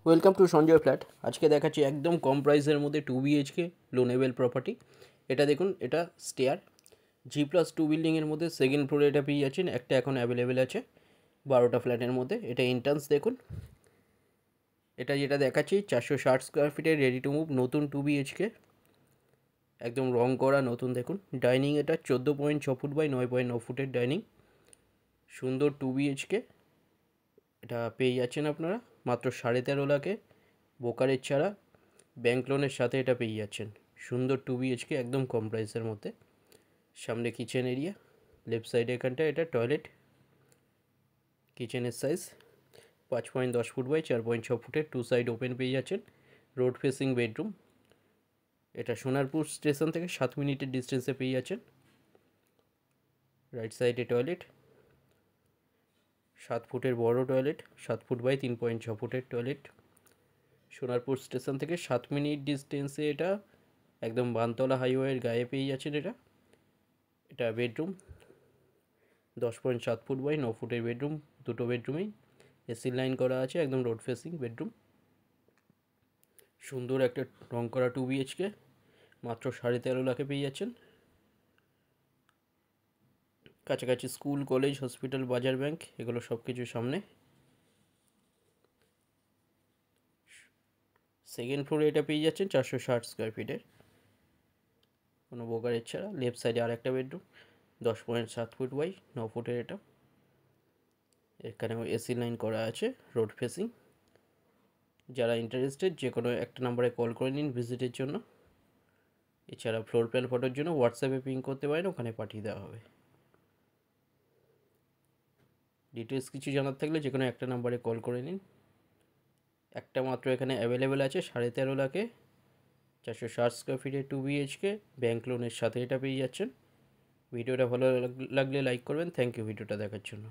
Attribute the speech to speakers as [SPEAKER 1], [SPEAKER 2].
[SPEAKER 1] Welcome to Sanjay flat. আজকে দেখাচ্ছি একদম কম প্রাইসের মধ্যে 2 BHK লোনেবল প্রপার্টি। এটা দেখুন, এটা স্টেয়ার G+2 বিল্ডিংয়ের মধ্যে সেকেন্ড ফ্লোরে এটা পেয়ে যাচ্ছেন। একটা এখন অ্যাভেলেবেল আছে 12টা ফ্ল্যাটের মধ্যে। এটা এন্ট্রান্স দেখুন। এটা যেটা দেখাচ্ছি 460 স্কোয়ার ফিটের রেডি টু মুভ নতুন 2 BHK, একদম রং করা নতুন। দেখুন ডাইনিং, এটা 14.6 ফুট বাই 9.9 ফুটের ডাইনিং, সুন্দর 2 BHK। এটা পেয়ে যাচ্ছেন আপনারা মাত্র 13.5 লাখে, ব্রোকারেজ ছাড়া, ব্যাঙ্ক লোনের সাথে এটা পেয়ে যাচ্ছেন। সুন্দর 2 BHK একদম কম প্রাইসের মধ্যে। সামনে কিচেন এরিয়া, লেফট সাইডে এখানটা এটা টয়লেট। কিচেনের সাইজ 5.10 ফুট বাই 4.6 ফুটের, 2 সাইড ওপেন পেয়ে যাচ্ছেন। রোড ফেসিং বেডরুম, এটা সোনারপুর স্টেশন থেকে 7 মিনিটের ডিস্টেন্সে পেয়ে যাচ্ছেন। রাইট সাইডে টয়লেট, 7 ফুটের বড় টয়লেট, 7 ফুট বাই 3.6 ফুটের টয়লেট। সোনারপুর স্টেশন থেকে 7 মিনিট ডিস্টেন্সে এটা, একদম বানতলা হাইওয়ের গায়ে পেয়ে যাচ্ছেন এটা। এটা বেডরুম 10.7 ফুট বাই 9 ফুটের বেডরুম, দুটো বেডরুমেই এসি লাইন করা আছে, একদম রোড ফেসিং বেডরুম। সুন্দর একটা রং করা 2 BHK মাত্র 13.5 লাখে পেয়ে যাচ্ছেন। কাছাকাছি স্কুল, কলেজ, হসপিটাল, বাজার, ব্যাংক, এগুলো সব কিছু সামনে। সেকেন্ড ফ্লোরে এটা পেয়ে যাচ্ছেন 460 স্কোয়ার ফিটের, কোনো ব্রোকারেজ ছাড়া। লেফট সাইডে আর একটা বেডরুম 10.7 ফুট বাই 9 ফুটের এটা, এখানেও এসি লাইন করা আছে, রোড ফেসিং। যারা ইন্টারেস্টেড যে কোনো একটা নাম্বারে কল করে নিন ভিজিটের জন্য। এছাড়া ফ্লোর প্ল্যান ফটোর জন্য হোয়াটসঅ্যাপে পিং করতে পারেন, ওখানে পাঠিয়ে দেওয়া হবে। ডিটেলস কিছু জানার থাকলে যে কোনো একটা নাম্বারে কল করে নিন। একটা মাত্র এখানে অ্যাভেলেবেল আছে 13.5 লাখে, 460 স্কোয়ার ফিটের 2 BHK, ব্যাঙ্ক লোনের সাথে এটা পেয়ে যাচ্ছেন। ভিডিওটা ভালো লাগলে লাইক করবেন। থ্যাংক ইউ ভিডিওটা দেখার জন্য।